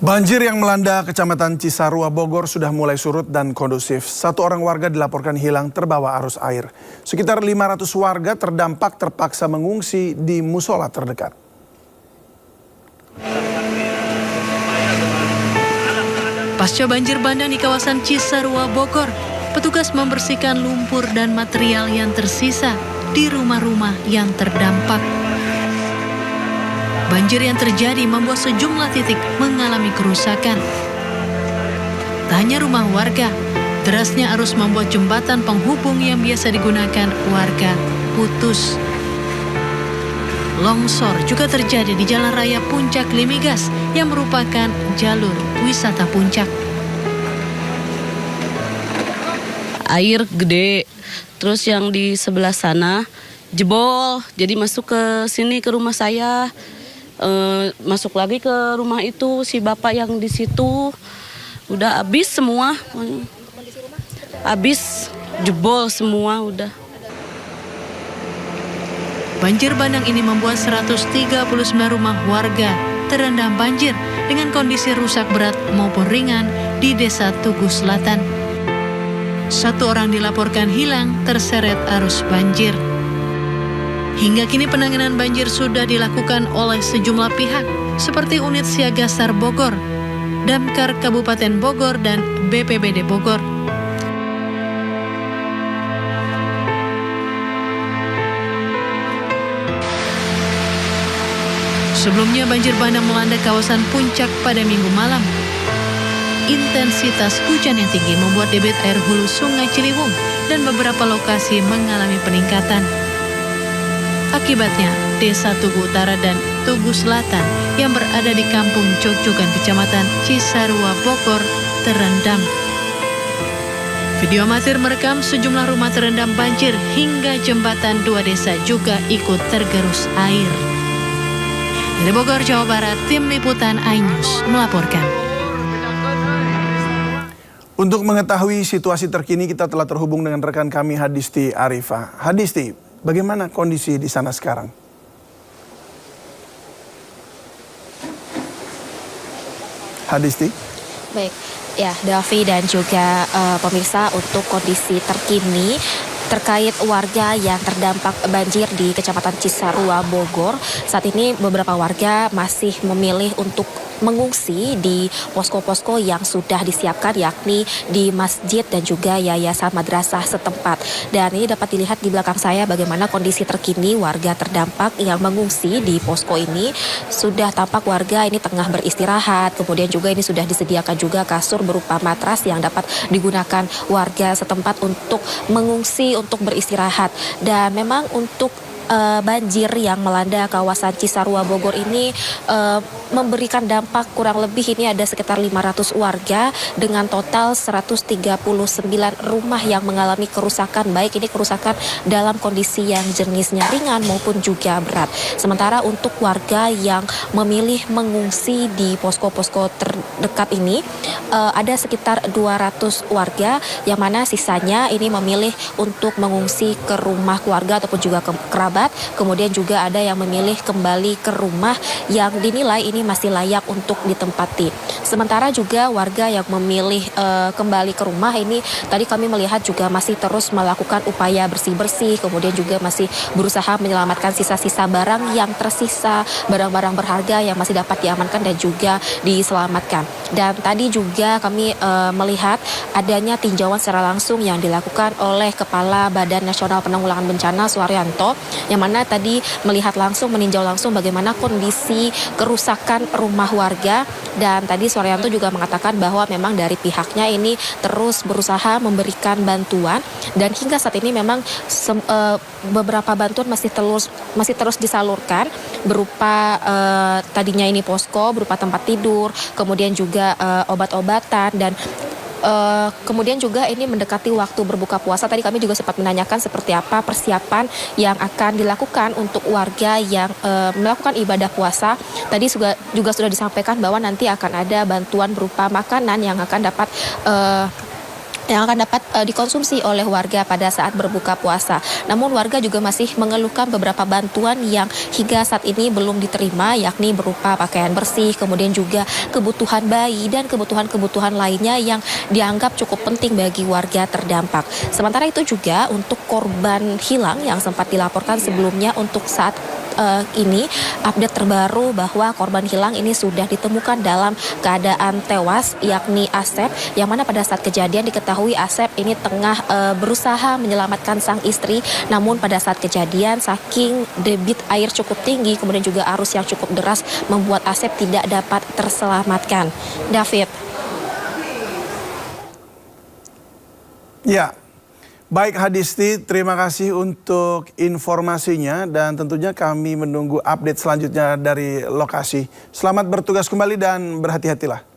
Banjir yang melanda Kecamatan Cisarua, Bogor sudah mulai surut dan kondusif. Satu orang warga dilaporkan hilang terbawa arus air. Sekitar 500 warga terdampak terpaksa mengungsi di musola terdekat. Pasca banjir bandang di kawasan Cisarua, Bogor, petugas membersihkan lumpur dan material yang tersisa di rumah-rumah yang terdampak. Banjir yang terjadi membuat sejumlah titik mengalami kerusakan. Tak hanya rumah warga, derasnya arus membuat jembatan penghubung yang biasa digunakan warga putus. Longsor juga terjadi di Jalan Raya Puncak Limigas yang merupakan jalur wisata puncak. Air gede, terus yang di sebelah sana jebol, jadi masuk ke sini ke rumah saya. Masuk lagi ke rumah itu, si bapak yang di situ udah habis semua, habis jebol semua udah. Banjir bandang ini membuat 139 rumah warga terendam banjir dengan kondisi rusak berat maupun ringan di Desa Tugu Selatan. Satu orang dilaporkan hilang terseret arus banjir. Hingga kini penanganan banjir sudah dilakukan oleh sejumlah pihak seperti Unit Siaga SAR Bogor, Damkar Kabupaten Bogor, dan BPBD Bogor. Sebelumnya banjir bandang melanda kawasan Puncak pada Minggu malam. Intensitas hujan yang tinggi membuat debit air hulu Sungai Ciliwung dan beberapa lokasi mengalami peningkatan. Akibatnya, Desa Tugu Utara dan Tugu Selatan yang berada di Kampung Jogjogan, Kecamatan Cisarua, Bogor, terendam. Video amatir merekam sejumlah rumah terendam banjir hingga jembatan dua desa juga ikut tergerus air. Dari Bogor, Jawa Barat, Tim Liputan iNews melaporkan. Untuk mengetahui situasi terkini, kita telah terhubung dengan rekan kami Hadisti Arifah. Hadisti, bagaimana kondisi di sana sekarang? Hadisti? Baik, ya Davi dan juga pemirsa, untuk kondisi terkini terkait warga yang terdampak banjir di Kecamatan Cisarua, Bogor. Saat ini beberapa warga masih memilih untuk mengungsi di posko-posko yang sudah disiapkan, yakni di masjid dan juga yayasan madrasah setempat. Dan ini dapat dilihat di belakang saya bagaimana kondisi terkini warga terdampak yang mengungsi di posko ini. Sudah tampak warga ini tengah beristirahat, kemudian juga ini sudah disediakan juga kasur berupa matras yang dapat digunakan warga setempat untuk mengungsi, untuk beristirahat. Dan memang untuk banjir yang melanda kawasan Cisarua, Bogor ini memberikan dampak kurang lebih ini ada sekitar 500 warga dengan total 139 rumah yang mengalami kerusakan, baik ini kerusakan dalam kondisi yang jenisnya ringan maupun juga berat. Sementara untuk warga yang memilih mengungsi di posko-posko terdekat ini ada sekitar 200 warga, yang mana sisanya ini memilih untuk mengungsi ke rumah keluarga ataupun juga ke kerabat. Kemudian juga ada yang memilih kembali ke rumah yang dinilai ini masih layak untuk ditempati. Sementara juga warga yang memilih kembali ke rumah ini tadi kami melihat juga masih terus melakukan upaya bersih-bersih, kemudian juga masih berusaha menyelamatkan sisa-sisa barang yang tersisa, barang-barang berharga yang masih dapat diamankan dan juga diselamatkan. Dan tadi juga kami melihat adanya tinjauan secara langsung yang dilakukan oleh Kepala Badan Nasional Penanggulangan Bencana Suharyanto, yang mana tadi melihat langsung, meninjau langsung bagaimana kondisi kerusakan rumah warga. Dan tadi Suharyanto juga mengatakan bahwa memang dari pihaknya ini terus berusaha memberikan bantuan, dan hingga saat ini memang beberapa bantuan masih terus disalurkan berupa tadinya ini posko berupa tempat tidur, kemudian juga obat-obatan, dan kemudian juga ini mendekati waktu berbuka puasa. Tadi kami juga sempat menanyakan seperti apa persiapan yang akan dilakukan untuk warga yang melakukan ibadah puasa. Tadi juga sudah disampaikan bahwa nanti akan ada bantuan berupa makanan yang akan dapat yang akan dapat dikonsumsi oleh warga pada saat berbuka puasa. Namun warga juga masih mengeluhkan beberapa bantuan yang hingga saat ini belum diterima, yakni berupa pakaian bersih, kemudian juga kebutuhan bayi dan kebutuhan-kebutuhan lainnya yang dianggap cukup penting bagi warga terdampak. Sementara itu juga untuk korban hilang yang sempat dilaporkan sebelumnya, untuk saat ini update terbaru bahwa korban hilang ini sudah ditemukan dalam keadaan tewas, yakni Asep, yang mana pada saat kejadian diketahui Asep ini tengah berusaha menyelamatkan sang istri, namun pada saat kejadian saking debit air cukup tinggi, kemudian juga arus yang cukup deras membuat Asep tidak dapat terselamatkan. David. Ya. Baik Hadisti, terima kasih untuk informasinya dan tentunya kami menunggu update selanjutnya dari lokasi. Selamat bertugas kembali dan berhati-hatilah.